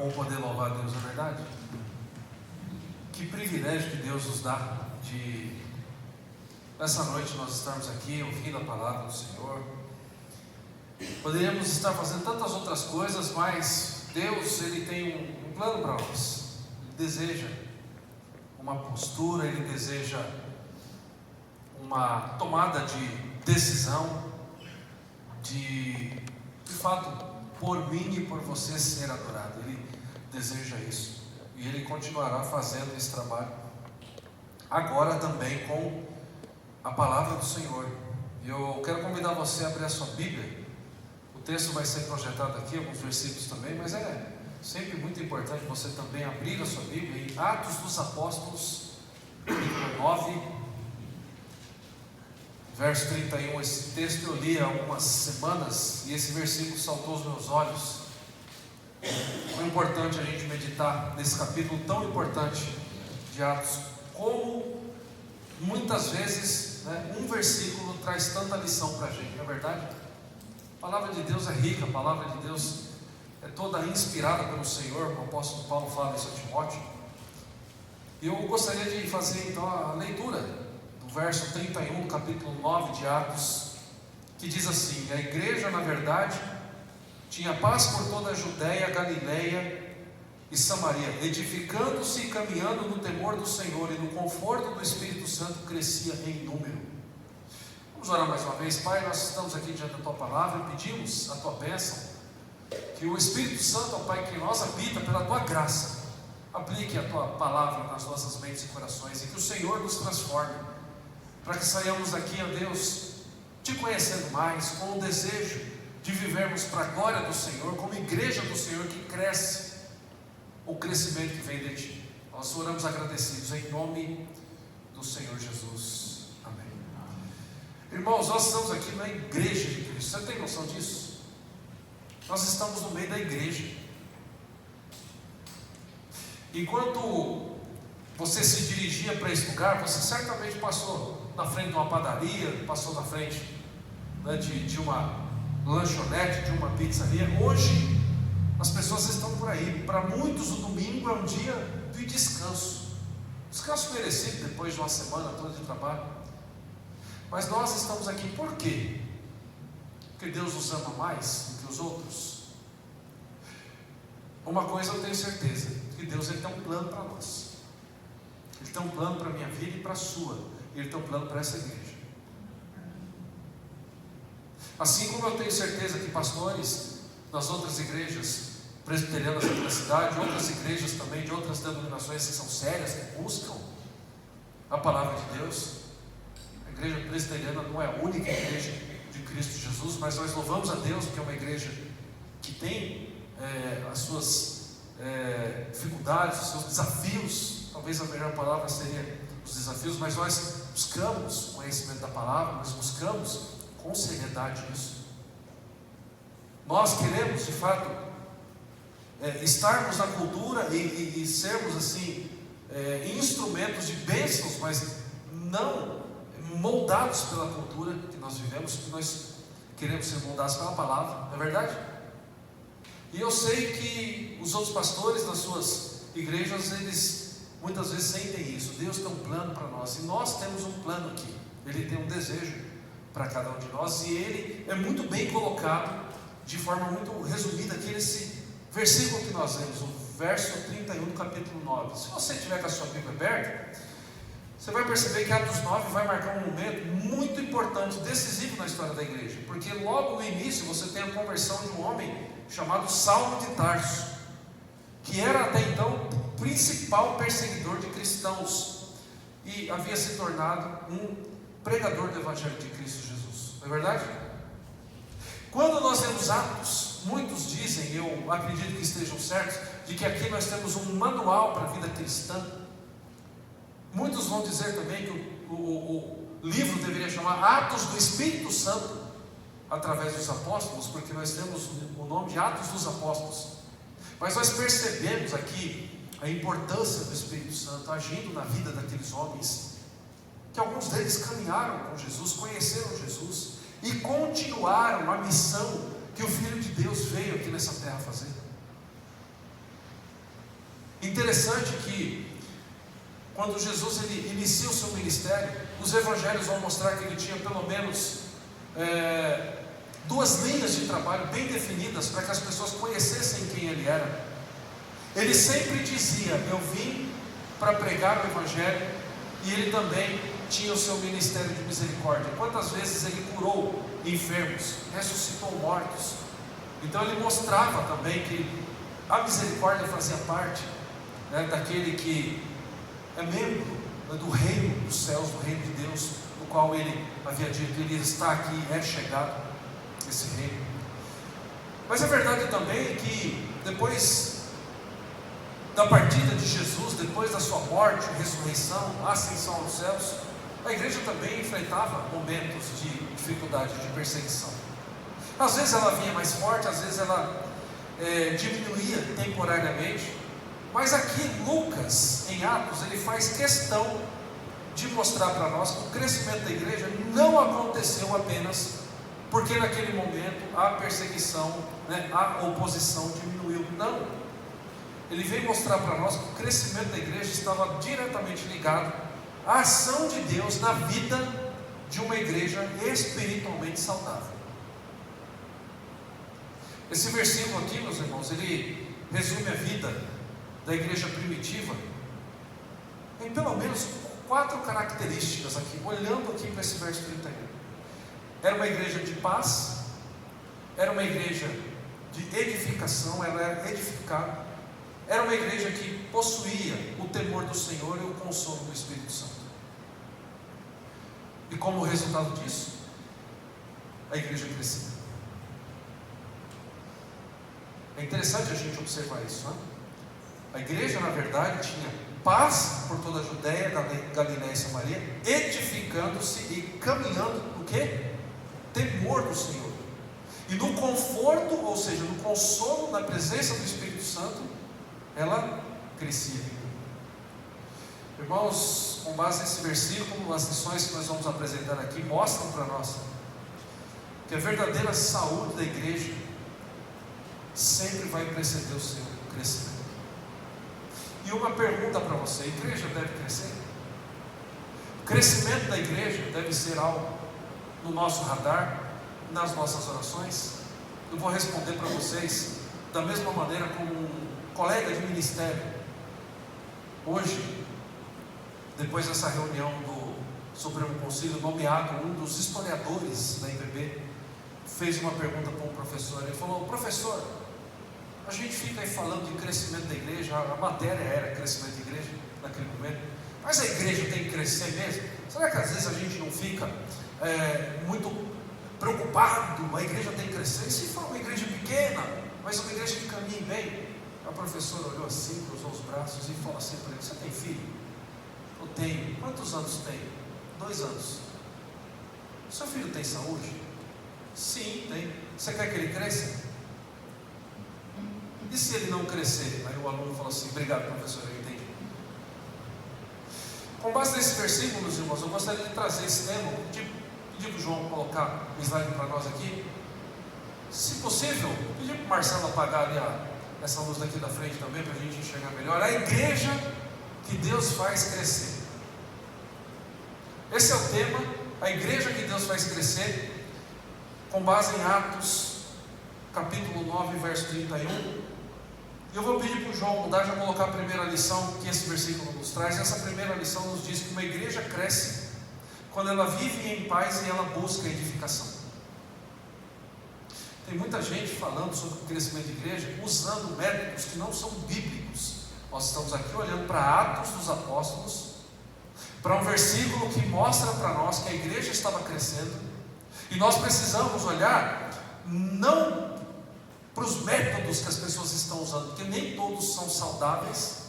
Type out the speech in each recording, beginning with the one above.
bom poder louvar a Deus, não é verdade? Que privilégio que Deus nos dá de, nessa noite, nós estarmos aqui ouvindo a palavra do Senhor. Poderíamos estar fazendo tantas outras coisas, mas Deus, Ele tem um plano para nós. Ele deseja uma postura, Ele deseja uma tomada de decisão, de fato, por mim e por você ser adorado. Ele deseja isso, e Ele continuará fazendo esse trabalho, agora também com a palavra do Senhor. Eu quero convidar você a abrir a sua Bíblia. O texto vai ser projetado aqui, alguns versículos também, mas é sempre muito importante você também abrir a sua Bíblia em Atos dos Apóstolos, capítulo 9, verso 31. Esse texto eu li há algumas semanas e esse versículo saltou aos meus olhos. Foi importante a gente meditar nesse capítulo tão importante de Atos. Como muitas vezes, um versículo traz tanta lição para a gente, não é verdade? A palavra de Deus é rica, a palavra de Deus é toda inspirada pelo Senhor, como o apóstolo Paulo fala em São Timóteo. E eu gostaria de fazer então a leitura do verso 31 do capítulo 9 de Atos, que diz assim: a igreja, na verdade, tinha paz por toda a Judéia, Galileia e Samaria, edificando-se e caminhando no temor do Senhor, e no conforto do Espírito Santo crescia em número. Vamos orar mais uma vez. Pai, nós estamos aqui diante da Tua palavra e pedimos a Tua bênção, que o Espírito Santo, ó Pai, que em nós habita pela Tua graça, aplique a Tua palavra nas nossas mentes e corações, e que o Senhor nos transforme, para que saiamos daqui, ó Deus, Te conhecendo mais, com o desejo de vivermos para a glória do Senhor, como igreja do Senhor que cresce, o crescimento que vem de Ti. Nós oramos agradecidos em nome do Senhor Jesus. Amém. Irmãos, nós estamos aqui na igreja de Cristo. Você tem noção disso? Nós estamos no meio da igreja. Enquanto você se dirigia para esse lugar, você certamente passou na frente de uma padaria, passou na frente de uma lanchonete, de uma pizzaria. Hoje as pessoas estão por aí. Para muitos o domingo é um dia de descanso, descanso merecido depois de uma semana toda de trabalho. Mas nós estamos aqui por quê? Porque Deus nos ama mais do que os outros. Uma coisa eu tenho certeza, que Deus, Ele tem um plano para nós. Ele tem um plano para a minha vida e para a sua. Ele tem um plano para essa igreja. Assim como eu tenho certeza que pastores das outras igrejas presbiterianas aqui na cidade, outras igrejas também de outras denominações que são sérias, que buscam a palavra de Deus. A igreja presbiteriana não é a única igreja de Cristo Jesus, mas nós louvamos a Deus porque é uma igreja que tem as suas dificuldades, os seus desafios. Talvez a melhor palavra seria os desafios, mas nós buscamos o conhecimento da palavra, nós buscamos com seriedade isso. Nós queremos de fato estarmos na cultura e sermos assim instrumentos de bênçãos, mas não moldados pela cultura que nós vivemos, porque nós queremos ser moldados pela palavra, não é verdade? E eu sei que os outros pastores das suas igrejas, eles muitas vezes sentem isso. Deus tem um plano para nós, e nós temos um plano aqui. Ele tem um desejo para cada um de nós, e ele é muito bem colocado de forma muito resumida aqui nesse versículo que nós lemos, o verso 31 do capítulo 9. Se você tiver com a sua Bíblia aberta, você vai perceber que Atos 9 vai marcar um momento muito importante, decisivo na história da igreja, porque logo no início você tem a conversão de um homem chamado Saulo de Tarso, que era até então o principal perseguidor de cristãos e havia se tornado um pregador do Evangelho de Cristo Jesus, não é verdade? Quando nós lemos Atos, muitos dizem, eu acredito que estejam certos, de que aqui nós temos um manual para a vida cristã. Muitos vão dizer também que o livro deveria chamar Atos do Espírito Santo, através dos apóstolos, porque nós temos o nome de Atos dos Apóstolos. Mas nós percebemos aqui a importância do Espírito Santo agindo na vida daqueles homens, que alguns deles caminharam com Jesus, conheceram Jesus e continuaram a missão que o Filho de Deus veio aqui nessa terra fazer. Interessante que quando Jesus ele inicia o seu ministério, os evangelhos vão mostrar que ele tinha pelo menos duas linhas de trabalho bem definidas para que as pessoas conhecessem quem ele era. Ele sempre dizia: eu vim para pregar o evangelho, e ele também tinha o seu ministério de misericórdia. Quantas vezes ele curou enfermos, ressuscitou mortos. Então ele mostrava também que a misericórdia fazia parte, daquele que é membro do reino dos céus, do reino de Deus, do qual ele havia dito: ele está aqui, é chegado esse reino. Mas é verdade também que depois da partida de Jesus, depois da sua morte, ressurreição, ascensão aos céus, a igreja também enfrentava momentos de dificuldade, de perseguição. Às vezes ela vinha mais forte, às vezes ela diminuía temporariamente. Mas aqui Lucas, em Atos, ele faz questão de mostrar para nós que o crescimento da igreja não aconteceu apenas porque naquele momento a perseguição, a oposição diminuiu. Não. Ele veio mostrar para nós que o crescimento da igreja estava diretamente ligado à ação de Deus na vida de uma igreja espiritualmente saudável. Esse versículo aqui, meus irmãos, ele resume a vida da igreja primitiva em pelo menos 4 características aqui, olhando aqui para esse verso 31. Era uma igreja de paz, era uma igreja de edificação, ela era edificada, era uma igreja que possuía o temor do Senhor e o consolo do Espírito Santo. E como resultado disso, a igreja crescia. É interessante a gente observar isso, né? A igreja, na verdade, tinha paz por toda a Judéia, Galiléia e Samaria, edificando-se e caminhando no quê? Temor do Senhor. E no conforto, ou seja, no consolo da presença do Espírito Santo, ela crescia. Irmãos, com base nesse versículo, as lições que nós vamos apresentar aqui mostram para nós que a verdadeira saúde da igreja sempre vai preceder o seu crescimento. E uma pergunta para você: a igreja deve crescer? O crescimento da igreja deve ser algo no nosso radar, nas nossas orações? Eu vou responder para vocês da mesma maneira como um colega de ministério. Hoje, depois dessa reunião do Supremo Conselho, nomeado um dos historiadores da IBB, fez uma pergunta para um professor. Ele falou: professor, a gente fica aí falando de crescimento da igreja, a matéria era crescimento da igreja naquele momento, mas a igreja tem que crescer mesmo? Será que às vezes a gente não fica muito preocupado? A igreja tem que crescer. E se for uma igreja pequena, mas uma igreja que caminhe bem? A professora olhou assim, cruzou os braços e falou assim para ele: você tem filho? Eu tenho. Quantos anos tem? 2 anos. Seu filho tem saúde? Sim, tem. Você quer que ele cresça? E se ele não crescer? Aí o aluno falou assim: obrigado, professor, eu entendi. Com base nesse versículo, meus irmãos, eu gostaria de trazer esse tema, pedir para o João colocar um slide para nós aqui. Se possível, pedir para o Marcelo apagar ali essa luz daqui da frente também, para a gente enxergar melhor. A igreja que Deus faz crescer. Esse é o tema, a igreja que Deus faz crescer, com base em Atos, capítulo 9, verso 31. E eu vou pedir para o João mudar, já colocar a primeira lição que esse versículo nos traz. Essa primeira lição nos diz que uma igreja cresce quando ela vive em paz e ela busca edificação. Tem muita gente falando sobre o crescimento de igreja usando métodos que não são bíblicos. Nós estamos aqui olhando para Atos dos Apóstolos, para um versículo que mostra para nós que a igreja estava crescendo, e nós precisamos olhar não para os métodos que as pessoas estão usando, porque nem todos são saudáveis,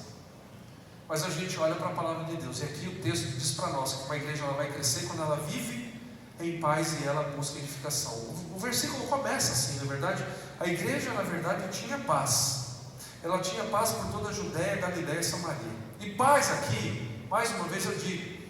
mas a gente olha para a palavra de Deus. E aqui o texto diz para nós que uma igreja ela vai crescer quando ela vive em paz e ela busca edificação. O versículo começa assim, na verdade. A igreja, na verdade, tinha paz. Ela tinha paz por toda a Judéia, Galiléia e Samaria. E paz aqui, mais uma vez eu digo,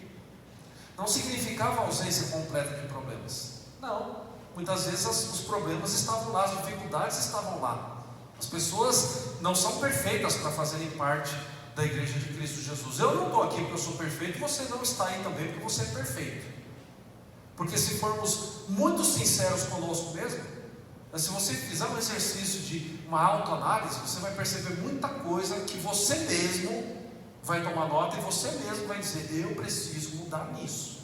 não significava ausência completa de problemas. Não. Muitas vezes os problemas estavam lá, as dificuldades estavam lá. As pessoas não são perfeitas para fazerem parte da igreja de Cristo Jesus. Eu não estou aqui porque eu sou perfeito, você não está aí também porque você é perfeito. Porque se formos muito sinceros conosco mesmo, se você fizer um exercício de uma autoanálise, você vai perceber muita coisa que você mesmo vai tomar nota e você mesmo vai dizer: eu preciso mudar nisso.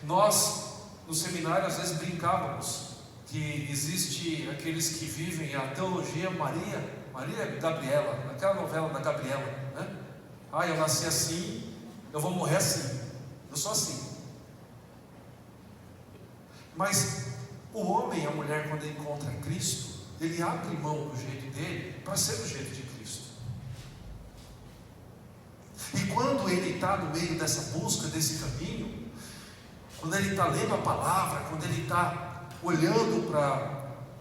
Nós, no seminário, às vezes brincávamos que existe aqueles que vivem a teologia Maria Gabriela, aquela novela da Gabriela, né? Ah, eu nasci assim, eu vou morrer assim, eu sou assim. Mas o homem e a mulher, quando ele encontra Cristo, ele abre mão do jeito dele para ser do jeito de Cristo. E quando ele está no meio dessa busca, desse caminho, quando ele está lendo a palavra, quando ele está olhando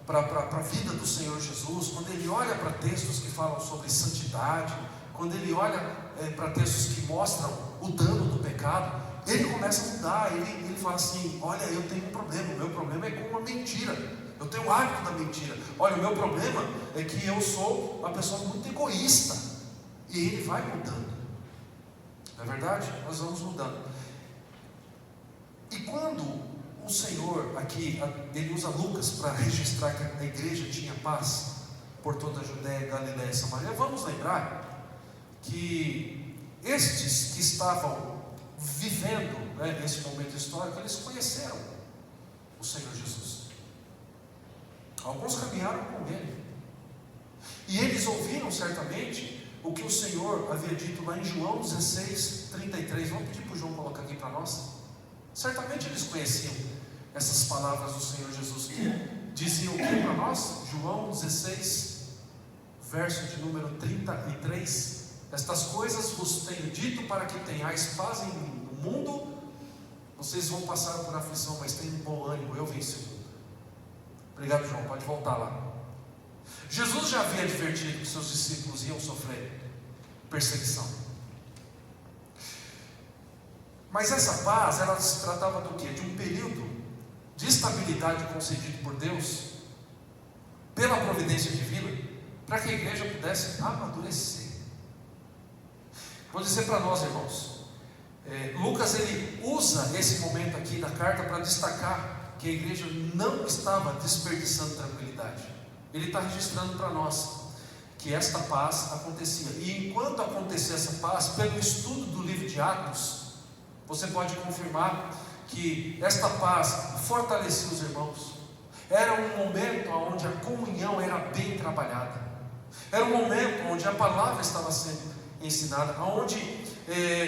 para a vida do Senhor Jesus, quando ele olha para textos que falam sobre santidade, quando ele olha para textos que mostram o dano do pecado, ele começa a mudar. Ele fala assim: olha, eu tenho um problema, o meu problema é com uma mentira, eu tenho o hábito da mentira. Olha, o meu problema é que eu sou uma pessoa muito egoísta. E ele vai mudando, não é verdade? Nós vamos mudando. E quando o Senhor aqui, ele usa Lucas para registrar que a igreja tinha paz por toda a Judéia, Galiléia e Samaria, vamos lembrar que estes que estavam vivendo, né, esse momento histórico, eles conheceram o Senhor Jesus. Alguns caminharam com ele, e eles ouviram certamente o que o Senhor havia dito lá em João 16:33. Vamos pedir para o João colocar aqui para nós. Certamente eles conheciam essas palavras do Senhor Jesus, que diziam o que para nós? João 16, verso de número 33. Estas coisas vos tenho dito para que tenhais paz em mim. No mundo vocês vão passar por aflição, mas tenham bom ânimo, eu venci o mundo. Obrigado, João, pode voltar lá. Jesus já havia advertido que seus discípulos iam sofrer perseguição. Mas essa paz, ela se tratava do quê? De um período de estabilidade concedido por Deus, pela providência divina, para que a igreja pudesse amadurecer. Vou dizer para nós, irmãos, Lucas ele usa esse momento aqui da carta para destacar que a igreja não estava desperdiçando tranquilidade. Ele está registrando para nós que esta paz acontecia. E enquanto acontecia essa paz, pelo estudo do livro de Atos, você pode confirmar que esta paz fortalecia os irmãos. Era um momento onde a comunhão era bem trabalhada. Era um momento onde a palavra estava sendo ensinada, onde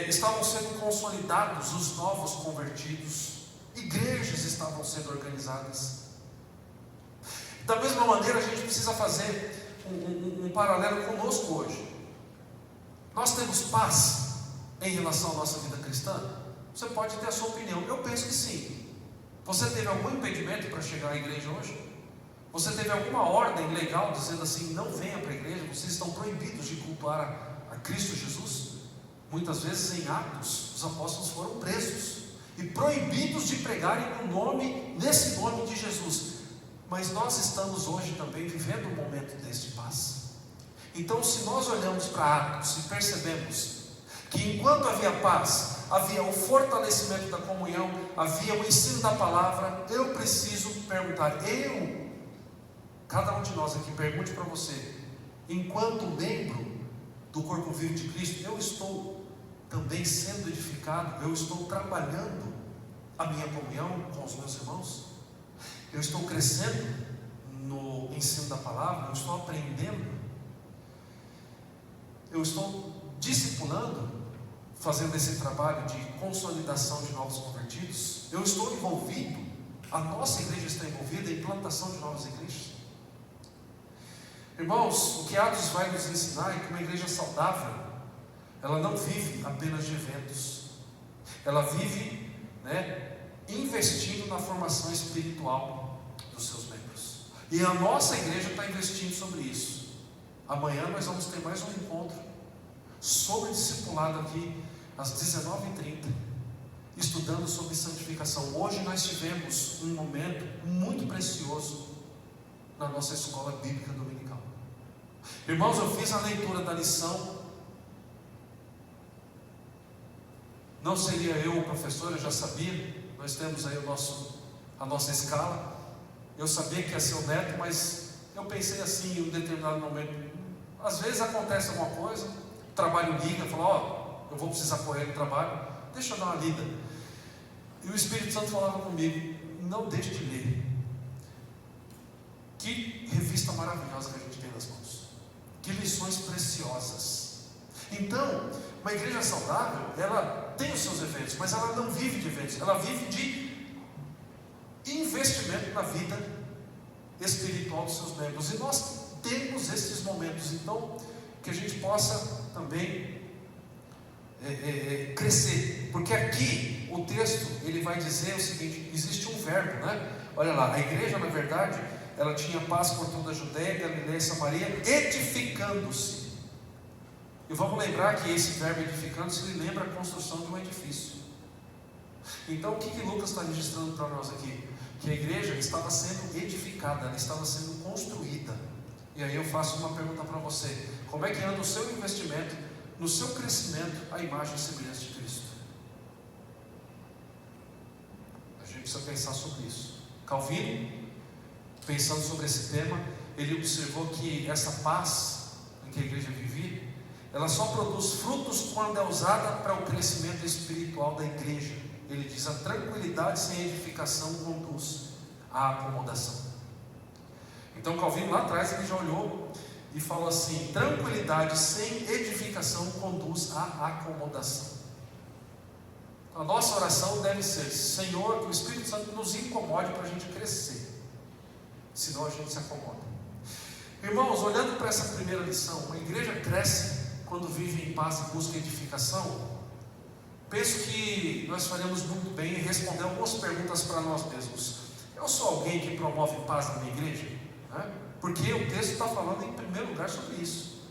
estavam sendo consolidados os novos convertidos. Igrejas estavam sendo organizadas. Da mesma maneira, a gente precisa fazer um paralelo conosco hoje. Nós temos paz em relação à nossa vida cristã? Você pode ter a sua opinião, eu penso que sim. Você teve algum impedimento para chegar à igreja hoje? Você teve alguma ordem legal dizendo assim: não venha para a igreja, vocês estão proibidos de cultuar a Cristo Jesus? Muitas vezes em Atos, os apóstolos foram presos e proibidos de pregarem nesse nome de Jesus. Mas nós estamos hoje também vivendo um momento deste paz. Então, se nós olhamos para Atos e percebemos que enquanto havia paz, havia o fortalecimento da comunhão, havia o ensino da palavra, eu preciso perguntar, cada um de nós aqui, pergunte para você, enquanto membro do corpo vivo de Cristo, eu estou também sendo edificado? Eu estou trabalhando a minha comunhão com os meus irmãos? Eu estou crescendo no ensino da palavra? Eu estou aprendendo? Eu estou discipulando, fazendo esse trabalho de consolidação de novos convertidos? Eu estou envolvido, a nossa igreja está envolvida em plantação de novas igrejas? Irmãos, o que Atos vai nos ensinar é que uma igreja saudável, ela não vive apenas de eventos, ela vive, investindo na formação espiritual dos seus membros. E a nossa igreja está investindo sobre isso. Amanhã nós vamos ter mais um encontro sobre discipulado aqui às 19h30, estudando sobre santificação. Hoje nós tivemos um momento muito precioso na nossa escola bíblica dominical. Irmãos, eu fiz a leitura da lição. Não seria eu o professor, eu já sabia. Nós temos aí a nossa escala. Eu sabia que ia ser o Neto, mas eu pensei assim em um determinado momento. Às vezes acontece alguma coisa, o trabalho liga, fala, eu vou precisar correr no trabalho, deixa eu dar uma lida. E o Espírito Santo falava comigo, não deixe de ler. Que revista maravilhosa que a gente tem nas mãos. Que lições preciosas. Então, uma igreja saudável, ela tem os seus eventos, mas ela não vive de eventos, ela vive de investimento na vida espiritual dos seus membros. E nós temos esses momentos, então, que a gente possa também crescer. Porque aqui, o texto, ele vai dizer o seguinte, existe um verbo, né? Olha lá, a igreja, na verdade, ela tinha paz por toda a Judéia, Galileia e Samaria, edificando-se. E vamos lembrar que esse verbo edificando-se, ele lembra a construção de um edifício. Então, o que Lucas está registrando para nós aqui? Que a igreja estava sendo edificada, ela estava sendo construída. E aí eu faço uma pergunta para você: como é que anda o seu investimento no seu crescimento à imagem e semelhança de Cristo? A gente precisa pensar sobre isso. Calvino, pensando sobre esse tema, ele observou que essa paz em que a igreja vivia, ela só produz frutos quando é usada para o crescimento espiritual da igreja. Ele diz: a tranquilidade sem edificação conduz à acomodação. Então Calvino lá atrás ele já olhou e falou assim: tranquilidade sem edificação conduz à acomodação. A nossa oração deve ser: Senhor, que o Espírito Santo nos incomode para a gente crescer, senão a gente se acomoda. Irmãos, olhando para essa primeira lição, a igreja cresce quando vive em paz e busca edificação. Penso que nós faremos muito bem em responder algumas perguntas para nós mesmos. Eu sou alguém que promove paz na minha igreja? Porque o texto está falando em primeiro lugar sobre isso.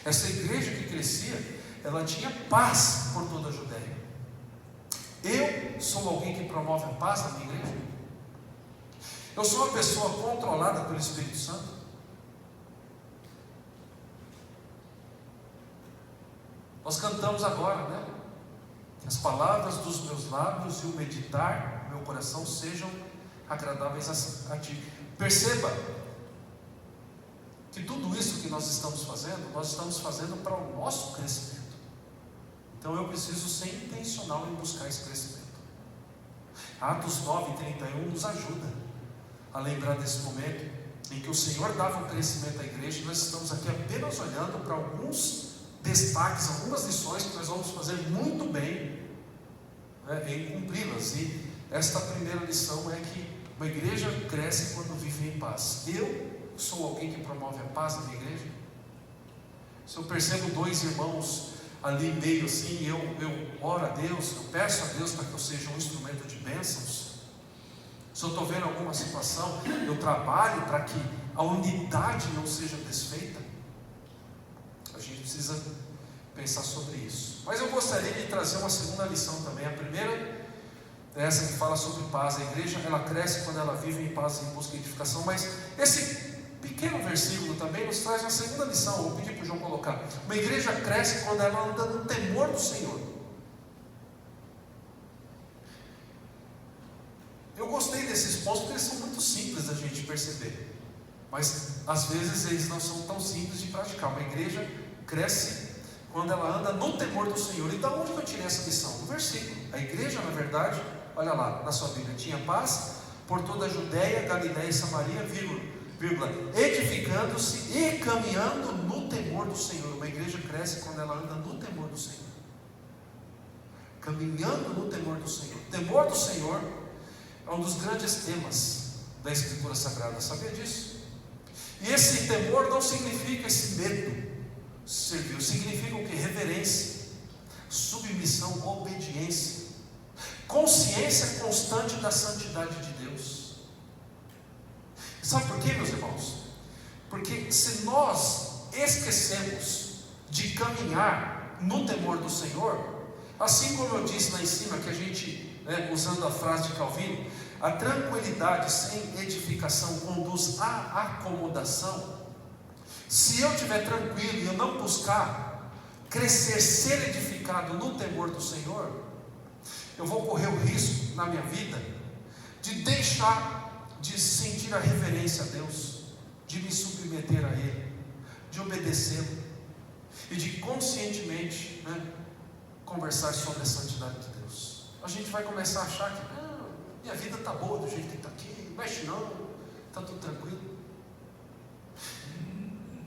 Essa igreja que crescia, ela tinha paz por toda a Judéia. Eu sou alguém que promove a paz na minha igreja? Eu sou uma pessoa controlada pelo Espírito Santo? Nós cantamos agora, né? As palavras dos meus lábios e o meditar do meu coração sejam agradáveis a ti. Perceba que tudo isso que nós estamos fazendo para o nosso crescimento. Então eu preciso ser intencional em buscar esse crescimento. Atos 9:31 nos ajuda a lembrar desse momento em que o Senhor dava um crescimento à igreja, e nós estamos aqui apenas olhando para alguns destaques, algumas lições que nós vamos fazer muito bem, em cumpri-las. E esta primeira lição é que uma igreja cresce quando vive em paz. Eu sou alguém que promove a paz na minha igreja? Se eu percebo dois irmãos ali meio assim, eu oro a Deus, eu peço a Deus para que eu seja um instrumento de bênçãos. Se eu estou vendo alguma situação, eu trabalho para que a unidade não seja desfeita. A gente precisa pensar sobre isso. Mas eu gostaria de trazer uma segunda lição também. A primeira é essa que fala sobre paz. A igreja, ela cresce quando ela vive em paz e em busca de edificação. Mas esse pequeno versículo também nos traz uma segunda lição. Vou pedir para o João colocar. Uma igreja cresce quando ela anda no temor do Senhor. Eu gostei desses pontos porque eles são muito simples da gente perceber, mas às vezes eles não são tão simples de praticar. Uma igreja cresce quando ela anda no temor do Senhor. E da onde eu tirei essa lição? No versículo. A igreja, na verdade, olha lá na sua Bíblia, tinha paz por toda a Judéia, Galileia e Samaria, vírgula, edificando-se e caminhando no temor do Senhor. Uma igreja cresce quando ela anda no temor do Senhor, caminhando no temor do Senhor. O temor do Senhor é um dos grandes temas da Escritura Sagrada, sabia disso? E esse temor não significa esse medo servil, significa o que? Reverência, submissão, obediência, consciência constante da santidade de Deus. Sabe por quê, meus irmãos? Porque se nós esquecemos de caminhar no temor do Senhor, assim como eu disse lá em cima, que a gente, usando a frase de Calvino, a tranquilidade sem edificação conduz à acomodação. Se eu estiver tranquilo e eu não buscar crescer, ser edificado no temor do Senhor, eu vou correr o risco na minha vida de deixar de sentir a reverência a Deus, de me submeter a Ele, de obedecê-lo e de conscientemente, conversar sobre a santidade de Deus. A gente vai começar a achar que minha vida está boa do jeito que está aqui, não mexe não, está tudo tranquilo.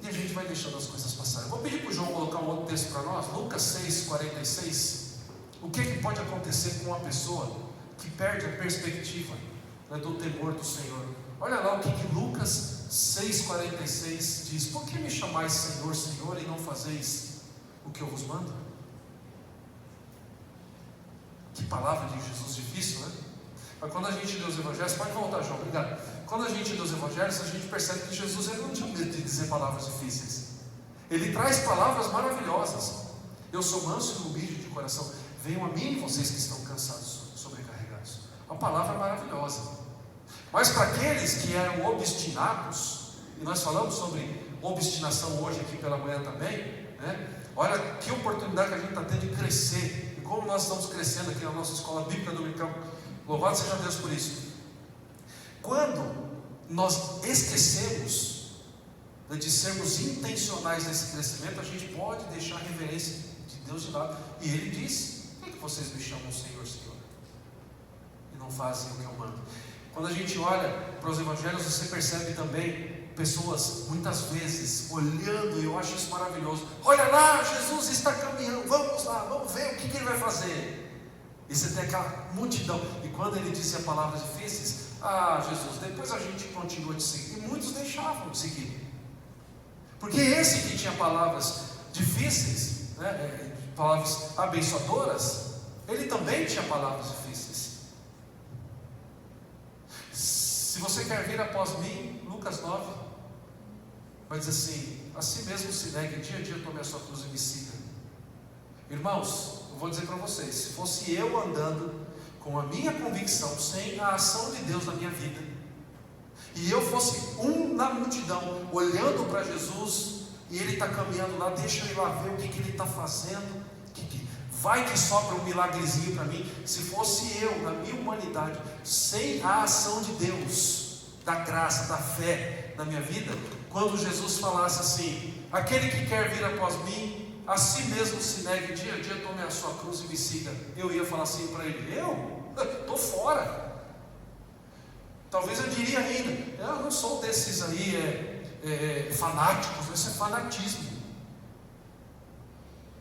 E a gente vai deixando as coisas passarem. Vou pedir para o João colocar um outro texto para nós, Lucas 6,46. O que pode acontecer com uma pessoa que perde a perspectiva, do temor do Senhor? Olha lá o que Lucas 6,46 diz: por que me chamais Senhor, Senhor, e não fazeis o que eu vos mando? Que palavra de Jesus difícil, né? Mas quando a gente lê os evangelhos, pode voltar, João, obrigado. Quando a gente lê os evangelhos, a gente percebe que Jesus não tinha medo de dizer palavras difíceis. Ele traz palavras maravilhosas. Eu sou manso e humilde de coração. Venham a mim, vocês que estão cansados, sobrecarregados. Uma palavra maravilhosa. Mas para aqueles que eram obstinados, e nós falamos sobre obstinação hoje aqui pela manhã também, olha que oportunidade que a gente está tendo de crescer, e como nós estamos crescendo aqui na nossa escola bíblica dominical. Louvado seja Deus por isso. Quando nós esquecemos de sermos intencionais nesse crescimento, a gente pode deixar a reverência de Deus de lado. E Ele diz: por que vocês me chamam Senhor, Senhor, e não fazem o que eu mando? Quando a gente olha para os evangelhos, você percebe também pessoas, muitas vezes, olhando, e eu acho isso maravilhoso. Olha lá, Jesus está caminhando, vamos lá, vamos ver o que Ele vai fazer. E você tem aquela multidão, e quando Ele dizia palavras difíceis, Jesus, depois a gente continua de seguir. E muitos deixavam de seguir, porque esse que tinha palavras difíceis, palavras abençoadoras, ele também tinha palavras difíceis. Se você quer vir após mim, Lucas 9 vai dizer assim mesmo se negue, dia a dia tome a sua cruz e me siga. Irmãos, eu vou dizer para vocês, se fosse eu andando com a minha convicção, sem a ação de Deus na minha vida, e eu fosse um na multidão, olhando para Jesus, e Ele está caminhando lá, deixa eu ir lá ver o que Ele está fazendo, vai que sobra um milagrezinho para mim. Se fosse eu, na minha humanidade, sem a ação de Deus, da graça, da fé na minha vida, quando Jesus falasse assim: aquele que quer vir após mim, a si mesmo se negue, dia a dia tome a sua cruz e me siga, eu ia falar assim para ele: eu? Estou fora. Talvez eu diria ainda: eu não sou desses aí fanáticos, isso é fanatismo.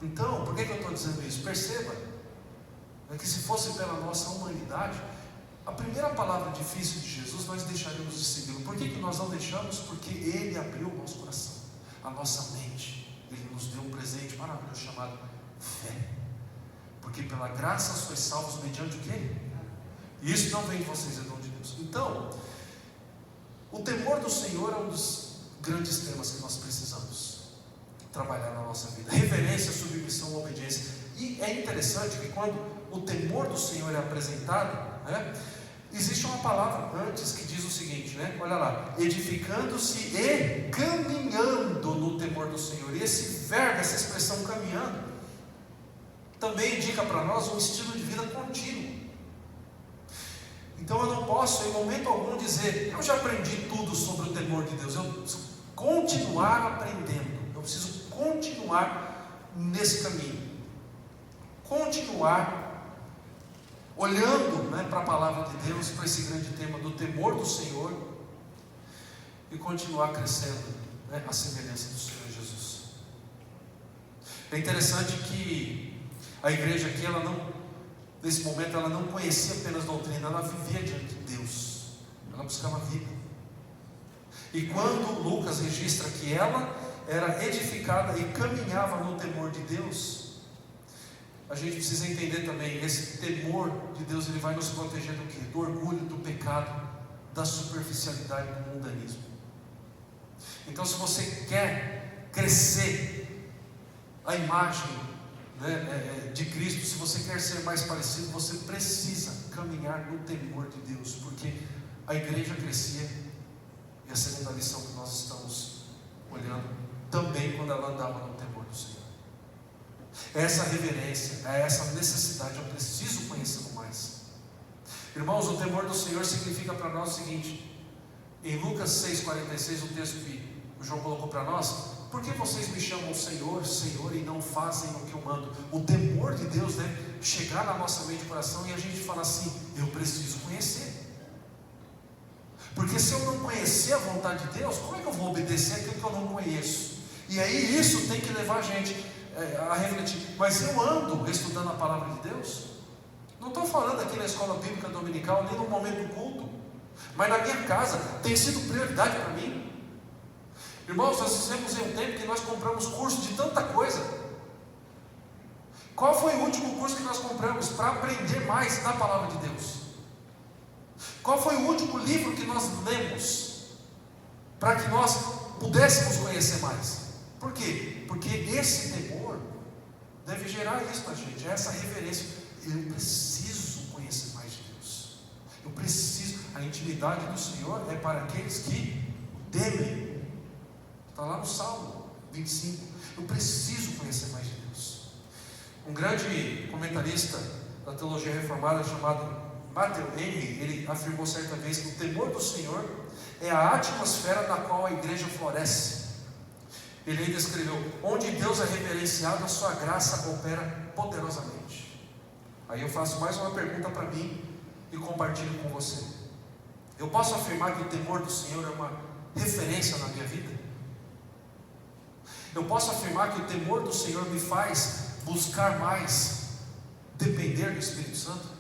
Então, por que eu estou dizendo isso? Perceba, que se fosse pela nossa humanidade, a primeira palavra difícil de Jesus nós deixaríamos de segui-lo. Por que nós não deixamos? Porque Ele abriu o nosso coração, a nossa mente. Ele nos deu um presente maravilhoso chamado fé. Porque pela graça sois salvos mediante o quê? E isso não vem de vocês, é dom de Deus. Então, o temor do Senhor é um dos grandes temas que nós precisamos trabalhar na nossa vida. Reverência, submissão, obediência. E é interessante que quando o temor do Senhor é apresentado, existe uma palavra antes que diz o seguinte, olha lá: edificando-se e caminhando no temor do Senhor. E esse verbo, essa expressão caminhando, também indica para nós um estilo de vida contínuo. Então eu não posso em momento algum dizer: eu já aprendi tudo sobre o temor de Deus. Eu preciso continuar aprendendo, eu preciso continuar nesse caminho, continuar olhando para a palavra de Deus, para esse grande tema do temor do Senhor, e continuar crescendo à semelhança do Senhor Jesus. É interessante que a igreja aqui, nesse momento, ela não conhecia apenas doutrina, ela vivia diante de Deus, ela buscava vida. E quando Lucas registra que ela era edificada e caminhava no temor de Deus, a gente precisa entender também, esse temor de Deus, ele vai nos proteger do quê? Do orgulho, do pecado, da superficialidade, do mundanismo. Então, se você quer crescer a imagem né, de Cristo, se você quer ser mais parecido, você precisa caminhar no temor de Deus, porque a igreja crescia. E a segunda lição que nós estamos olhando, também quando ela andava no temor do Senhor. É essa reverência, é essa necessidade, eu preciso conhecê-lo mais. Irmãos, o temor do Senhor significa para nós o seguinte: em Lucas 6,46, o texto que o João colocou para nós: por que vocês me chamam Senhor, Senhor, e não fazem o que eu mando? O temor de Deus deve chegar na nossa mente e coração, e a gente fala assim: eu preciso conhecer. Porque se eu não conhecer a vontade de Deus, como é que eu vou obedecer aquilo que eu não conheço? E aí isso tem que levar a gente a refletir: mas eu ando estudando a palavra de Deus? Não estou falando aqui na escola bíblica dominical, nem no momento do culto, mas na minha casa tem sido prioridade para mim. Irmãos, nós fizemos em um tempo que nós compramos curso de tanta coisa. Qual foi o último curso que nós compramos para aprender mais da palavra de Deus? Qual foi o último livro que nós lemos para que nós pudéssemos conhecer mais? Por quê? Porque esse temor deve gerar isso na gente, essa reverência. Eu preciso conhecer mais de Deus. Eu preciso. A intimidade do Senhor é para aqueles que o temem. Está lá no Salmo 25. Eu preciso conhecer mais de Deus. Um grande comentarista da teologia reformada chamado Matthew Henry, ele afirmou certa vez que o temor do Senhor é a atmosfera na qual a igreja floresce. Ele ainda escreveu: onde Deus é reverenciado, a sua graça opera poderosamente. Aí eu faço mais uma pergunta para mim e compartilho com você: eu posso afirmar que o temor do Senhor é uma referência na minha vida? Eu posso afirmar que o temor do Senhor me faz buscar mais depender do Espírito Santo?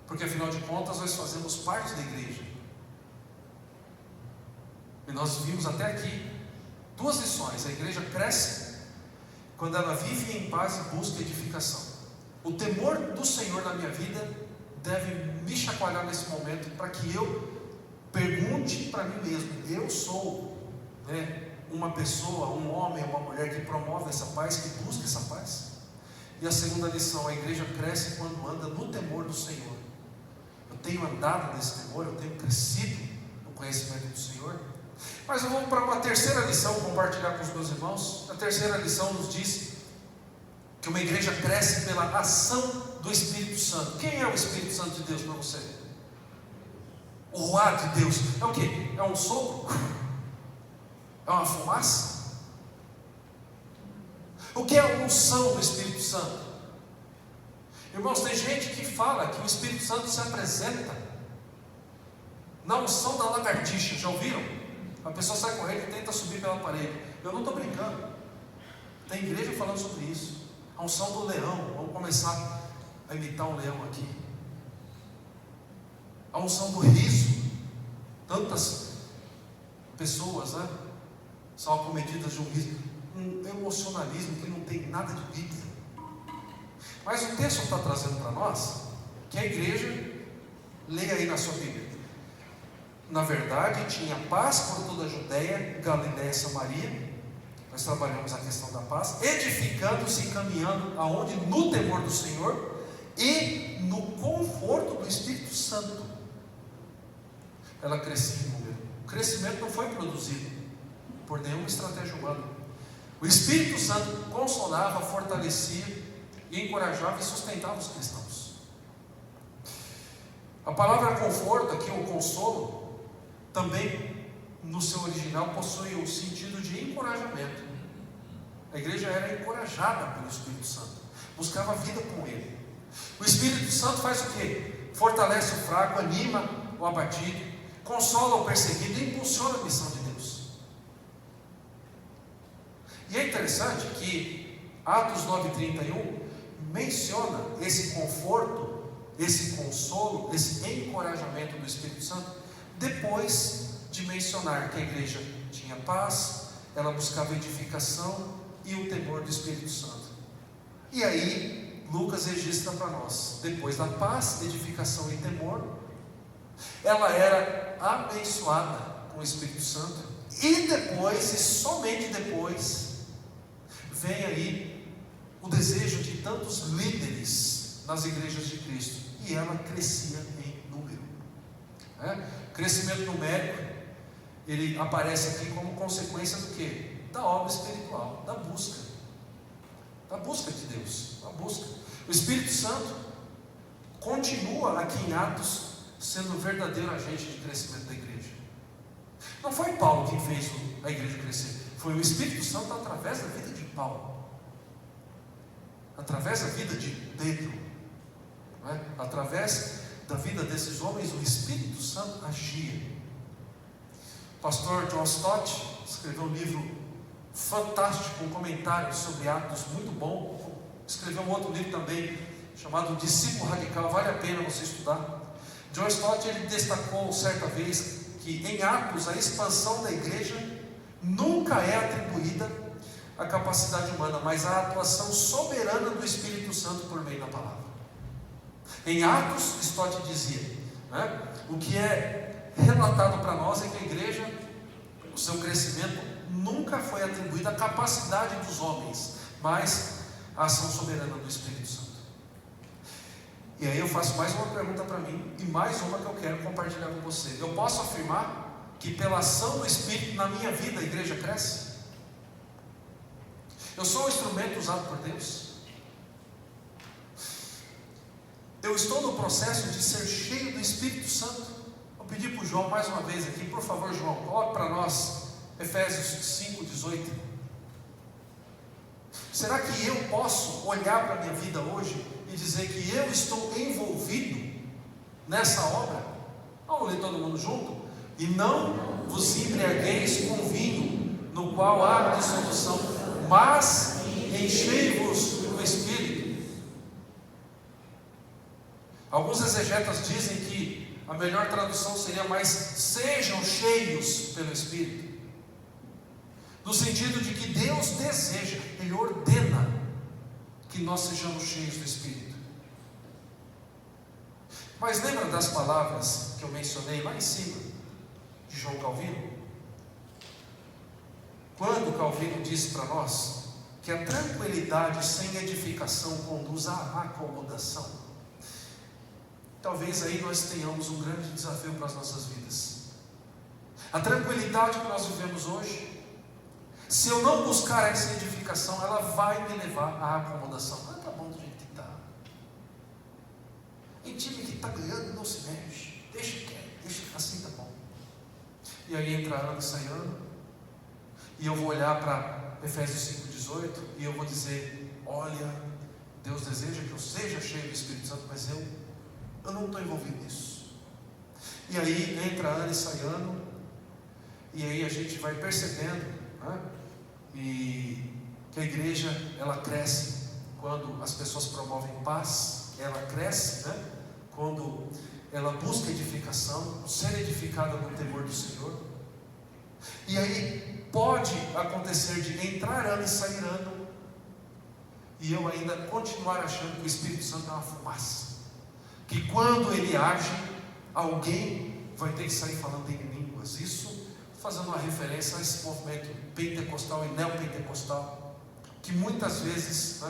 Porque afinal de contas nós fazemos parte da igreja. E nós vimos até aqui duas lições: a igreja cresce quando ela vive em paz e busca edificação. O temor do Senhor na minha vida deve me chacoalhar nesse momento, para que eu pergunte para mim mesmo: eu sou, uma pessoa, um homem, uma mulher que promove essa paz, que busca essa paz? E a segunda lição: a igreja cresce quando anda no temor do Senhor. Eu tenho andado nesse temor, eu tenho crescido no conhecimento do Senhor. Mas vamos para uma terceira lição, compartilhar com os meus irmãos. A terceira lição nos diz que uma igreja cresce pela ação do Espírito Santo. Quem é o Espírito Santo de Deus para você? O ruar de Deus é o quê? É um sopro? É uma fumaça? O que é a unção do Espírito Santo? Irmãos, tem gente que fala que o Espírito Santo se apresenta na unção da lagartixa. Já ouviram? A pessoa sai correndo e tenta subir pela parede. Eu não estou brincando. Tem igreja falando sobre isso. A unção do leão. Vamos começar a imitar um leão aqui. A unção do riso. Tantas pessoas, são acometidas de um riso. Um emocionalismo que não tem nada de Bíblia. Mas o texto está trazendo para nós que a igreja, leia aí na sua Bíblia: na verdade tinha paz por toda a Judéia, Galiléia e Samaria. Nós trabalhamos a questão da paz, edificando-se e caminhando aonde? No temor do Senhor e no conforto do Espírito Santo. Ela crescia em número. O crescimento não foi produzido por nenhuma estratégia humana. O Espírito Santo consolava, fortalecia e encorajava e sustentava os cristãos. A palavra conforto aqui, o consolo, também no seu original possui o sentido de encorajamento. A igreja era encorajada pelo Espírito Santo, buscava vida com ele. O Espírito Santo faz o quê? Fortalece o fraco, anima o abatido, consola o perseguido e impulsiona a missão de Deus. E é interessante que Atos 9:31 menciona esse conforto, esse consolo, esse encorajamento do Espírito Santo, depois de mencionar que a igreja tinha paz, ela buscava edificação e o temor do Espírito Santo. E aí Lucas registra para nós: depois da paz, edificação e temor, ela era abençoada com o Espírito Santo, e depois, e somente depois, vem aí o desejo de tantos líderes nas igrejas de Cristo, e ela crescia em número. Crescimento numérico, ele aparece aqui como consequência do quê? Da obra espiritual, da busca de Deus, da busca. O Espírito Santo continua aqui em Atos sendo o verdadeiro agente de crescimento da igreja. Não foi Paulo quem fez a igreja crescer, foi o Espírito Santo através da vida de Paulo, através da vida de Pedro, através da vida desses homens, o Espírito Santo agia. O pastor John Stott escreveu um livro fantástico, um comentário sobre Atos muito bom. Escreveu um outro livro também chamado Discípulo Radical, vale a pena você estudar. John Stott, ele destacou certa vez que em Atos a expansão da igreja nunca é atribuída à capacidade humana, mas à atuação soberana do Espírito Santo por meio da palavra. Em Atos, Stott dizia, o que é relatado para nós é que a igreja, o seu crescimento nunca foi atribuído à capacidade dos homens, mas à ação soberana do Espírito Santo. E aí eu faço mais uma pergunta para mim, e mais uma que eu quero compartilhar com você. Eu posso afirmar que pela ação do Espírito na minha vida a igreja cresce? Eu sou um instrumento usado por Deus? Eu estou no processo de ser cheio do Espírito Santo? Vou pedir para o João mais uma vez aqui, por favor, João, coloque para nós Efésios 5:18. Será que eu posso olhar para a minha vida hoje e dizer que eu estou envolvido nessa obra? Vamos ler todo mundo junto? E não vos embriagueis com vinho, no qual há dissolução, mas enchei-vos do Espírito. Alguns exegetas dizem que a melhor tradução seria mais sejam cheios pelo Espírito, no sentido de que Deus deseja, Ele ordena que nós sejamos cheios do Espírito. Mas lembra das palavras que eu mencionei lá em cima, de João Calvino? Quando Calvino disse para nós que a tranquilidade sem edificação conduz à acomodação, talvez aí nós tenhamos um grande desafio para as nossas vidas. A tranquilidade que nós vivemos hoje, se eu não buscar essa edificação, ela vai me levar à acomodação. Tá bom do jeito que está. Em time que está ganhando não se mexe, deixa quieto, deixa assim, tá bom. E aí entra ano e sai ano, e eu vou olhar para Efésios 5:18 e eu vou dizer: olha, Deus deseja que eu seja cheio do Espírito Santo, mas eu não estou envolvido nisso. E aí entra ano e sai ano, e aí a gente vai percebendo, e que a igreja, ela cresce quando as pessoas promovem paz, ela cresce, quando ela busca edificação, ser edificada no temor do Senhor. E aí pode acontecer de entrar ano e sair ano, e eu ainda continuar achando que o Espírito Santo é uma fumaça, que quando ele age, alguém vai ter que sair falando em línguas. Isso fazendo uma referência a esse movimento pentecostal e neopentecostal, que muitas vezes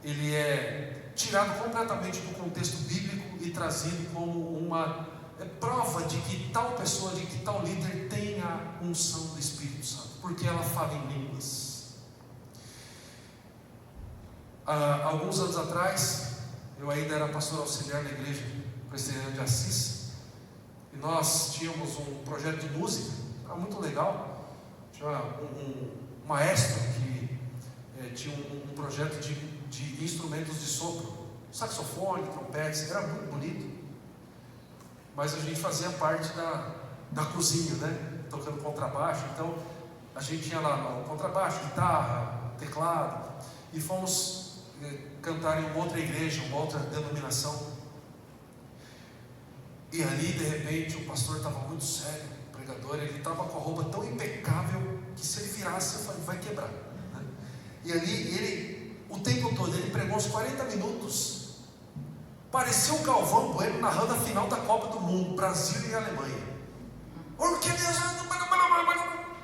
ele é tirado completamente do contexto bíblico e trazido como uma prova de que tal pessoa, de que tal líder tem a unção do Espírito Santo, porque ela fala em línguas. Alguns anos atrás, eu ainda era pastor auxiliar na igreja presbiteriana de Assis, e nós tínhamos um projeto de música, era muito legal. Tinha um maestro que tinha um projeto de instrumentos de sopro, saxofone, trompetes, era muito bonito, mas a gente fazia parte da cozinha, tocando contrabaixo. Então a gente tinha lá o contrabaixo, guitarra, teclado, e fomos cantar em uma outra igreja, uma outra denominação. E ali de repente o pastor estava muito sério, o pregador, ele estava com a roupa tão impecável que se ele virasse eu falei, vai quebrar, E ali ele, o tempo todo, ele pregou uns 40 minutos, parecia o Galvão Bueno narrando a final da Copa do Mundo, Brasil e Alemanha. Porque Deus...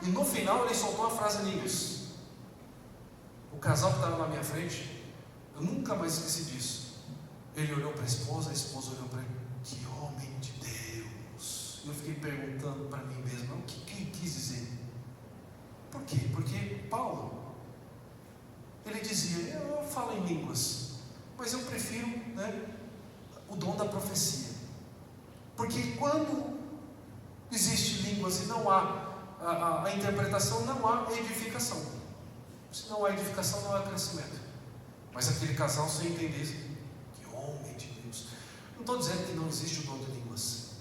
E no final ele soltou uma frase em inglês. O casal que estava na minha frente, eu nunca mais esqueci disso. Ele olhou para a esposa olhou para ele. Que homem de Deus! E eu fiquei perguntando para mim mesmo, o que ele quis dizer? Por quê? Porque Paulo, ele dizia, eu falo em línguas, mas eu prefiro, o dom da profecia. Porque quando existe línguas e não há a interpretação, não há edificação. Se não há edificação, não há crescimento. Mas aquele casal, sem entender isso, que homem de Deus. Não estou dizendo que não existe o dom de línguas,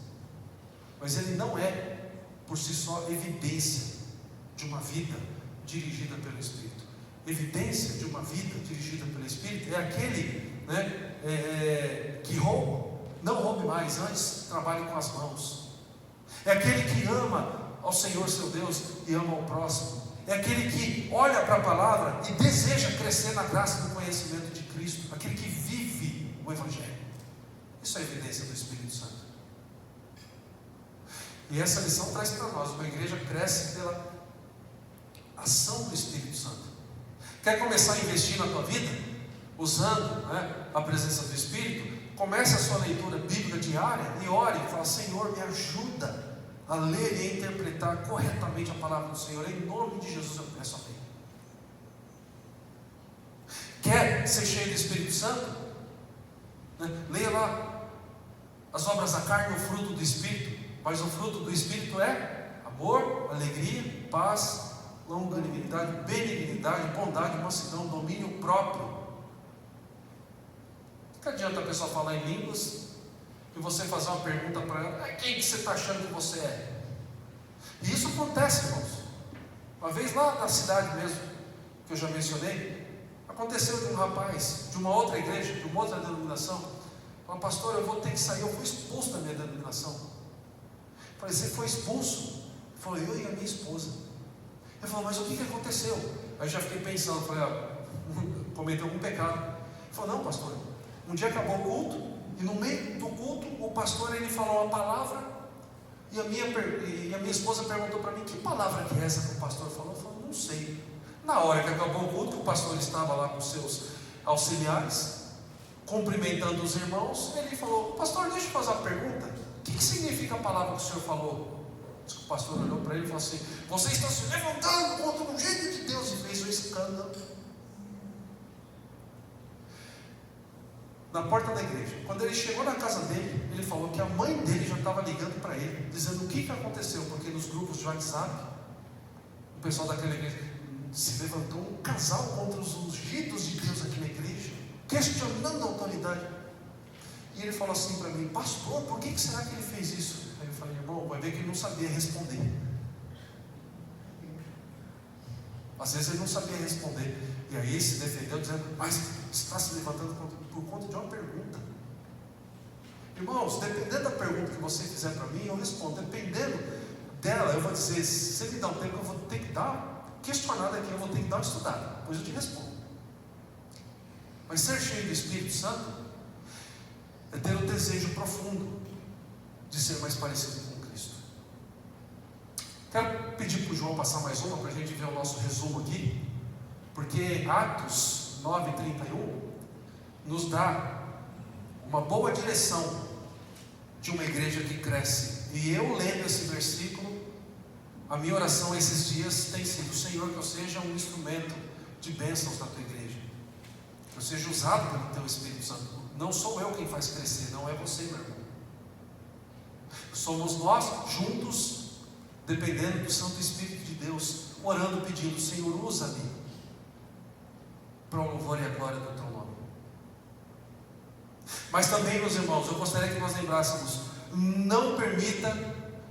mas ele não é por si só evidência de uma vida dirigida pelo Espírito. Evidência de uma vida dirigida pelo Espírito é aquele que rouba, não roube mais, antes trabalhe com as mãos. É aquele que ama ao Senhor seu Deus e ama ao próximo. É aquele que olha para a palavra e deseja crescer na graça do conhecimento de Cristo. Aquele que vive o Evangelho. Isso é evidência do Espírito Santo. E essa lição traz para nós: uma igreja cresce pela ação do Espírito Santo. Quer começar a investir na tua vida? Usando a presença do Espírito? Comece a sua leitura bíblica diária e ore e fala: Senhor, me ajuda a ler e a interpretar corretamente a palavra do Senhor. Em nome de Jesus eu peço a Deus. Quer ser cheio do Espírito Santo? Leia lá as obras da carne, o fruto do Espírito. Mas o fruto do Espírito é amor, alegria, paz, longanimidade, benignidade, bondade, mansidão, domínio próprio. Que adianta a pessoa falar em línguas e você fazer uma pergunta para ela: quem que você está achando que você é? E isso acontece, irmãos. Uma vez lá na cidade mesmo, que eu já mencionei, aconteceu de um rapaz de uma outra igreja, de uma outra denominação, falou: pastor, eu vou ter que sair, eu fui expulso da minha denominação. Eu falei: você foi expulso? Ele falou: eu e a minha esposa. Ele falou: mas o que aconteceu? Aí eu já fiquei pensando, falei: cometeu algum pecado. Ele falou: não, pastor, um dia acabou o culto, e no meio do culto, o pastor ele falou uma palavra, e a minha esposa perguntou para mim: que palavra que é essa que o pastor falou? Eu falei: não sei. Na hora que acabou o culto, o pastor estava lá com seus auxiliares, cumprimentando os irmãos, ele falou: pastor, deixa eu fazer uma pergunta, o que significa a palavra que o senhor falou? O pastor olhou para ele e falou assim: você está se levantando contra o jeito de Deus, e fez um escândalo na porta da igreja. Quando ele chegou na casa dele, ele falou que a mãe dele já estava ligando para ele, dizendo o que aconteceu, porque nos grupos de WhatsApp, o pessoal daquela igreja, se levantou um casal contra os ungidos de Deus aqui na igreja, questionando a autoridade. E ele falou assim para mim: pastor, por que será que ele fez isso? Aí eu falei: irmão, vai ver que ele não sabia responder. Às vezes ele não sabia responder, e aí se defendeu dizendo: mas está se levantando por conta de uma pergunta. Irmãos, dependendo da pergunta que você fizer para mim, eu respondo. Dependendo dela, eu vou dizer: se você me dá um tempo, eu vou ter que dar uma questionada aqui, eu vou ter que dar uma estudada, depois eu te respondo. Mas ser cheio do Espírito Santo é ter um desejo profundo de ser mais parecido com Cristo. Quero pedir para o João passar mais uma, para a gente ver o nosso resumo aqui, porque Atos 9:31 nos dá uma boa direção de uma igreja que cresce. E eu lendo esse versículo, a minha oração esses dias tem sido: Senhor, que eu seja um instrumento de bênçãos na tua igreja, que eu seja usado pelo teu Espírito Santo. Não sou eu quem faz crescer, não é você, meu irmão. Somos nós juntos, dependendo do Santo Espírito de Deus, orando, pedindo: Senhor, usa-me para o louvor e a glória do teu nome. Mas também, meus irmãos, eu gostaria que nós lembrássemos: não permita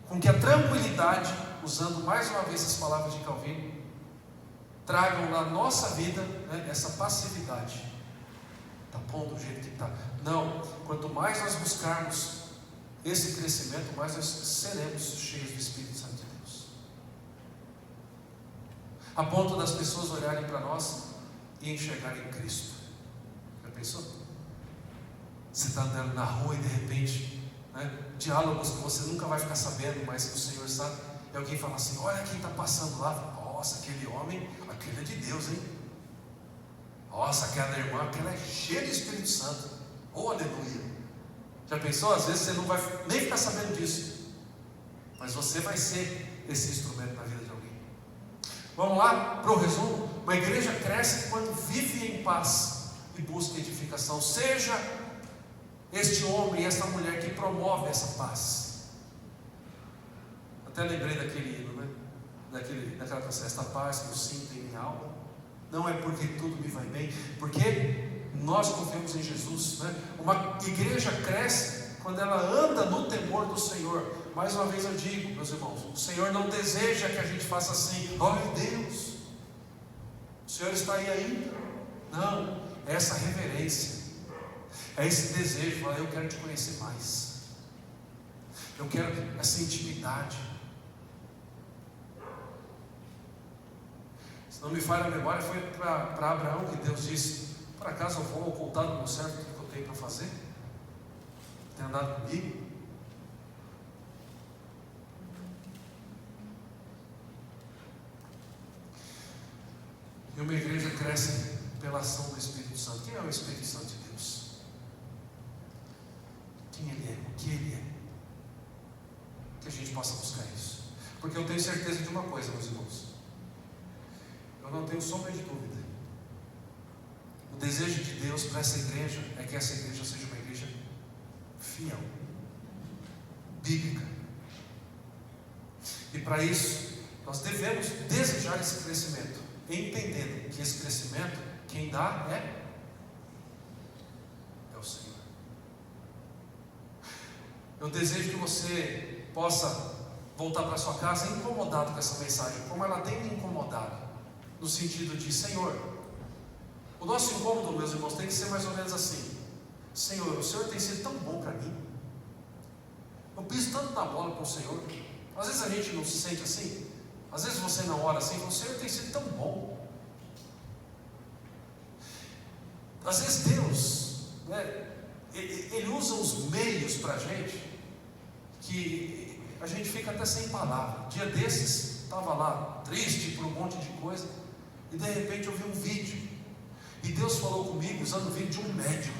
com que a tranquilidade, usando mais uma vez as palavras de Calvino, tragam na nossa vida essa passividade. Está bom do jeito que está. Não, quanto mais nós buscarmos esse crescimento, mais nós seremos cheios do Espírito Santo de Deus, a ponto das pessoas olharem para nós e enxergarem Cristo. Já pensou? Você está andando na rua e de repente, diálogos que você nunca vai ficar sabendo, mas que o Senhor sabe, e alguém fala assim: olha quem está passando lá. Nossa, aquele homem, aquele é de Deus, hein? Nossa, aquela irmã, aquela é cheia de Espírito Santo. Oh, aleluia. Já pensou? Às vezes você não vai nem ficar sabendo disso, mas você vai ser esse instrumento na vida de alguém. Vamos lá para o resumo. Uma igreja cresce quando vive em paz e busca edificação. Seja este homem e esta mulher que promove essa paz. Até lembrei daquele hino, né? Daquela canção: esta paz que eu sinto em minha alma, não é porque tudo me vai bem, porque nós confiamos em Jesus, né? Uma igreja cresce quando ela anda no temor do Senhor. Mais uma vez eu digo, meus irmãos, o Senhor não deseja que a gente faça assim: oh meu Deus, o Senhor está aí ainda. Não, é essa reverência, é esse desejo, falar: eu quero te conhecer mais, eu quero essa intimidade. Se não me falha a memória, foi para Abraão que Deus disse: por acaso eu vou ocultar do meu servo o que eu tenho para fazer? Tem andado comigo? E uma igreja cresce pela ação do Espírito Santo. Quem é o Espírito Santo de Deus? Quem Ele é? O que Ele é? Que a gente possa buscar isso. Porque eu tenho certeza de uma coisa, meus irmãos. Eu não tenho sombra de dúvida. O desejo de Deus para essa igreja é que essa igreja seja uma igreja fiel, bíblica. E para isso, nós devemos desejar esse crescimento, entendendo que esse crescimento, quem dá é o Senhor. Eu desejo que você possa voltar para sua casa incomodado com essa mensagem, como ela tem me incomodado, no sentido de: Senhor, o nosso incômodo, meus irmãos, tem que ser mais ou menos assim: Senhor, o Senhor tem sido tão bom para mim, eu piso tanto na bola com o Senhor. Às vezes a gente não se sente assim. Às vezes você não ora assim: o Senhor tem sido tão bom. Às vezes Deus, né, Ele usa os meios para a gente, que a gente fica até sem palavra. Dia desses, estava lá triste por um monte de coisa, e de repente eu vi um vídeo, e Deus falou comigo usando o vídeo de um médico.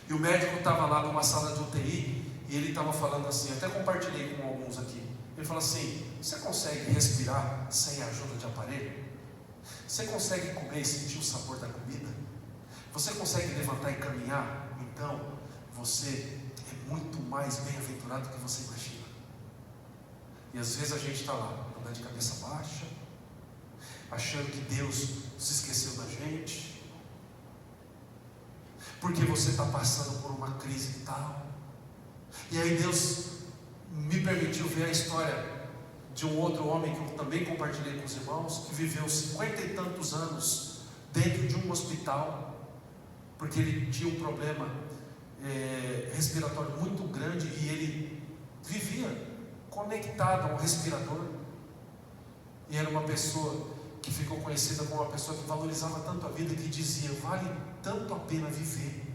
E o médico estava lá numa sala de UTI, e ele estava falando assim, até compartilhei com alguns aqui. Ele falou assim: você consegue respirar sem a ajuda de aparelho? Você consegue comer e sentir o sabor da comida? Você consegue levantar e caminhar? Então, você é muito mais bem-aventurado do que você imagina. E às vezes a gente está lá, andando de cabeça baixa, achando que Deus se esqueceu da gente, porque você está passando por uma crise tal. E aí Deus me permitiu ver a história de um outro homem que eu também compartilhei com os irmãos, que viveu 50 e tantos anos dentro de um hospital, porque ele tinha um problema respiratório muito grande, e ele vivia conectado a um respirador. E era uma pessoa que ficou conhecida como uma pessoa que valorizava tanto a vida, que dizia: vale tanto a pena viver.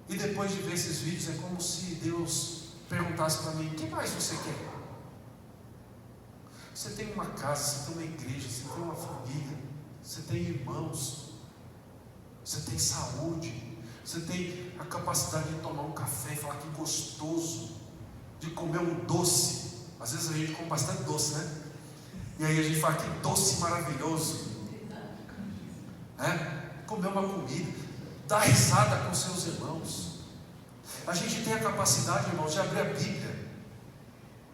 E depois de ver esses vídeos, é como se Deus perguntasse para mim: o que mais você quer? Você tem uma casa, você tem uma igreja, você tem uma família, você tem irmãos, você tem saúde, você tem a capacidade de tomar um café e falar que gostoso, de comer um doce. Às vezes a gente come bastante doce, né? E aí a gente fala: que doce maravilhoso, comer uma comida, dar risada com seus irmãos. A gente tem a capacidade, irmãos, de abrir a Bíblia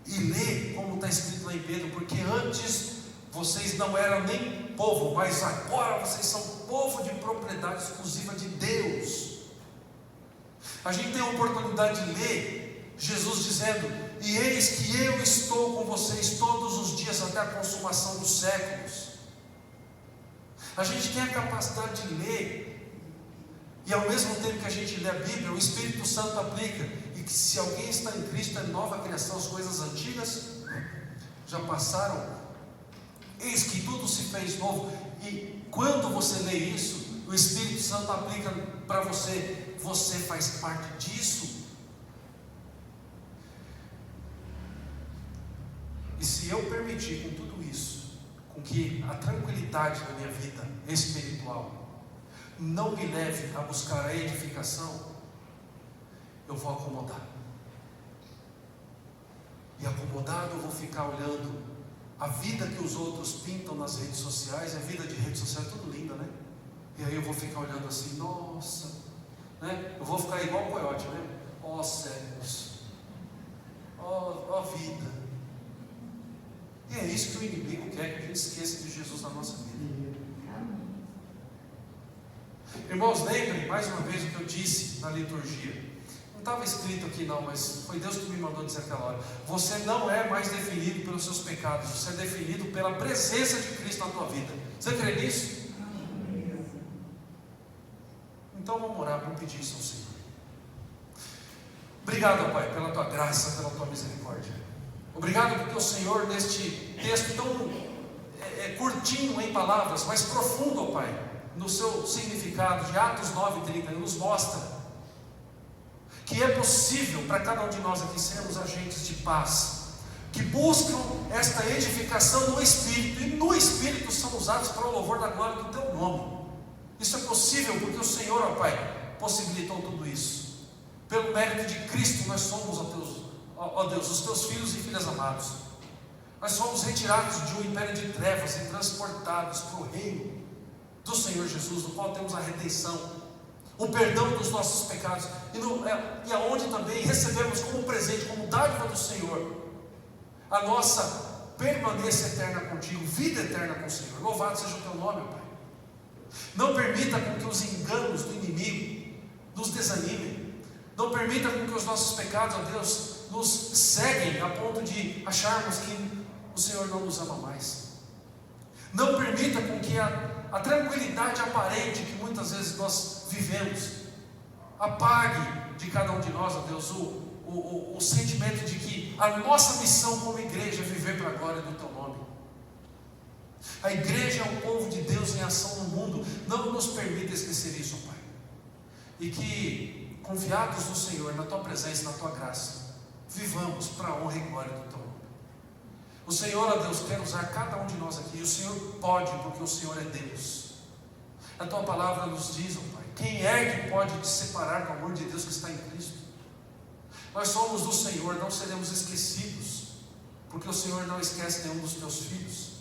e ler como está escrito lá em Pedro: porque antes vocês não eram nem povo, mas agora vocês são povo de propriedade exclusiva de Deus. A gente tem a oportunidade de ler Jesus dizendo: e eis que eu estou com vocês todos os dias até a consumação dos séculos. A gente tem a capacidade de ler, e ao mesmo tempo que a gente lê a Bíblia, o Espírito Santo aplica, e que se alguém está em Cristo é nova criação, as coisas antigas já passaram, eis que tudo se fez novo. E quando você lê isso, o Espírito Santo aplica para você: você faz parte disso. E se eu permitir, com tudo isso, com que a tranquilidade da minha vida espiritual não me leve a buscar a edificação, eu vou acomodar. E acomodado eu vou ficar olhando a vida que os outros pintam nas redes sociais. A vida de rede social é tudo linda, né? E aí eu vou ficar olhando assim, nossa, né? Eu vou ficar igual o coiote, né? Ó céus, ó vida. E é isso que o inimigo quer, que a gente esqueça de Jesus na nossa vida. Irmãos, lembrem mais uma vez o que eu disse na liturgia. Não estava escrito aqui não, mas foi Deus que me mandou dizer aquela hora. Você não é mais definido pelos seus pecados, você é definido pela presença de Cristo na tua vida. Você crê nisso? Então vamos orar, vamos pedir isso ao Senhor. Obrigado, Pai, pela tua graça, pela tua misericórdia. Obrigado porque o Senhor, neste texto tão curtinho em palavras, mas profundo, Pai, no seu significado de Atos 9:30, nos mostra que é possível para cada um de nós aqui sermos agentes de paz, que buscam esta edificação no Espírito, e no Espírito são usados para o louvor da glória do Teu nome. Isso é possível porque o Senhor, ó Pai, possibilitou tudo isso. Pelo mérito de Cristo nós somos, ó Deus, os Teus filhos e filhas amados. Nós somos retirados de um império de trevas e transportados para o reino do Senhor Jesus, no qual temos a redenção, o perdão dos nossos pecados, e aonde também recebemos como presente, como dádiva do Senhor, a nossa permanência eterna contigo, vida eterna com o Senhor. Louvado seja o Teu nome, Pai. Não permita com que os enganos do inimigo nos desanimem. Não permita com que os nossos pecados, ó Deus, nos ceguem a ponto de acharmos que o Senhor não nos ama mais. Não permita com que a tranquilidade aparente que muitas vezes nós vivemos apague de cada um de nós, ó Deus, o sentimento de que a nossa missão como igreja é viver para a glória do Teu nome. A igreja é o povo de Deus em ação no mundo. Não nos permita esquecer isso, Pai. E que, confiados no Senhor, na Tua presença, na Tua graça, vivamos para a honra e glória do Teu nome. O Senhor, ó Deus, quer usar cada um de nós aqui. E o Senhor pode, porque o Senhor é Deus. A Tua palavra nos diz, ó Pai, quem é que pode te separar do amor de Deus que está em Cristo? Nós somos do Senhor, não seremos esquecidos, porque o Senhor não esquece nenhum dos Teus filhos.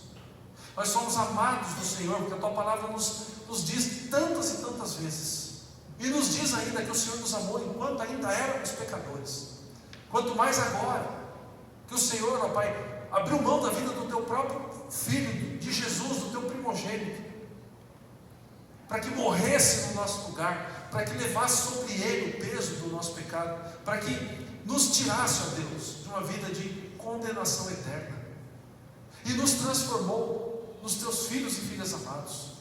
Nós somos amados do Senhor, porque a Tua palavra nos diz tantas e tantas vezes, e nos diz ainda que o Senhor nos amou enquanto ainda éramos pecadores. Quanto mais agora, que o Senhor, ó Pai, abriu mão da vida do Teu próprio Filho, de Jesus, do Teu primogênito, para que morresse no nosso lugar, para que levasse sobre Ele o peso do nosso pecado, para que nos tirasse, ó Deus, de uma vida de condenação eterna, e nos transformou nos Teus filhos e filhas amados.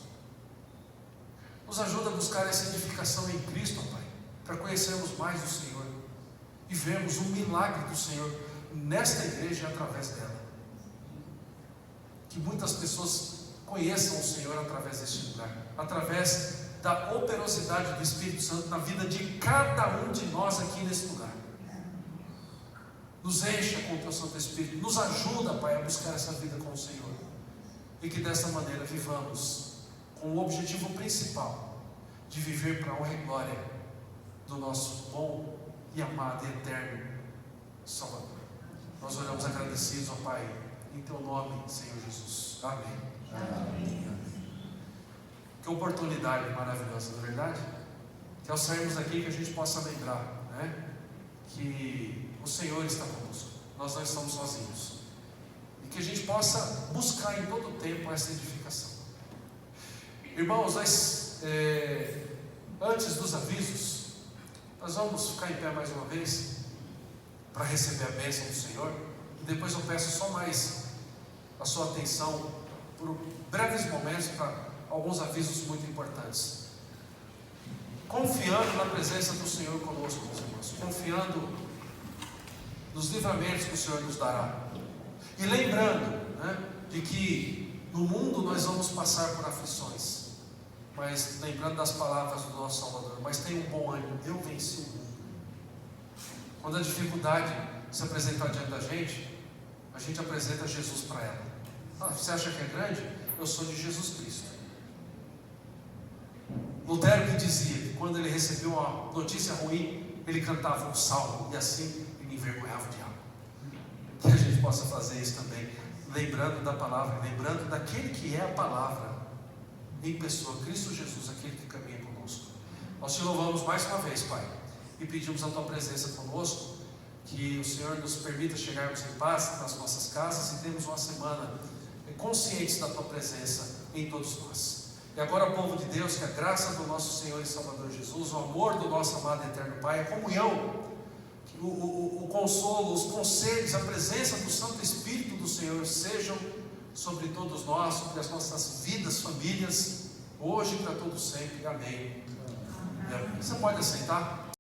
Nos ajuda a buscar essa edificação em Cristo, ó Pai, para conhecermos mais do Senhor e vermos o milagre do Senhor nesta igreja e através dela. Que muitas pessoas conheçam o Senhor através deste lugar, através da operosidade do Espírito Santo na vida de cada um de nós aqui nesse lugar. Nos encha com o Teu Santo Espírito, nos ajuda, Pai, a buscar essa vida com o Senhor, e que dessa maneira vivamos com o objetivo principal de viver para a honra e glória do nosso bom e amado e eterno Salvador. Nós oramos agradecidos, ó Pai, em Teu nome, Senhor Jesus. Amém. Amém. Que oportunidade maravilhosa, não é verdade? Que ao sairmos daqui que a gente possa lembrar, né, que o Senhor está conosco, nós não estamos sozinhos, e que a gente possa buscar em todo o tempo essa edificação. Irmãos, nós, antes dos avisos, nós vamos ficar em pé mais uma vez para receber a bênção do Senhor, e depois eu peço só mais a sua atenção por breves momentos para alguns avisos muito importantes. Confiando na presença do Senhor conosco, meus irmãos, confiando nos livramentos que o Senhor nos dará, e lembrando, né, de que no mundo nós vamos passar por aflições, mas lembrando das palavras do nosso Salvador: mas tenha um bom ânimo, eu venci o mundo. Quando a dificuldade se apresentar diante da gente, a gente apresenta Jesus para ela. Você acha que é grande? Eu sou de Jesus Cristo. Lutero que dizia que quando ele recebeu uma notícia ruim, ele cantava um salmo, e assim ele envergonhava o diabo. Que a gente possa fazer isso também, lembrando da palavra, lembrando daquele que é a palavra, em pessoa, Cristo Jesus, aquele que caminha conosco. Nós te louvamos mais uma vez, Pai, e pedimos a Tua presença conosco, que o Senhor nos permita chegarmos em paz nas nossas casas e termos uma semana conscientes da Tua presença em todos nós. E agora, povo de Deus, que a graça do nosso Senhor e Salvador Jesus, o amor do nosso amado e eterno Pai, a comunhão, o consolo, os conselhos, a presença do Santo Espírito do Senhor sejam sobre todos nós, sobre as nossas vidas, famílias, hoje e para todos sempre. Amém. Você pode aceitar?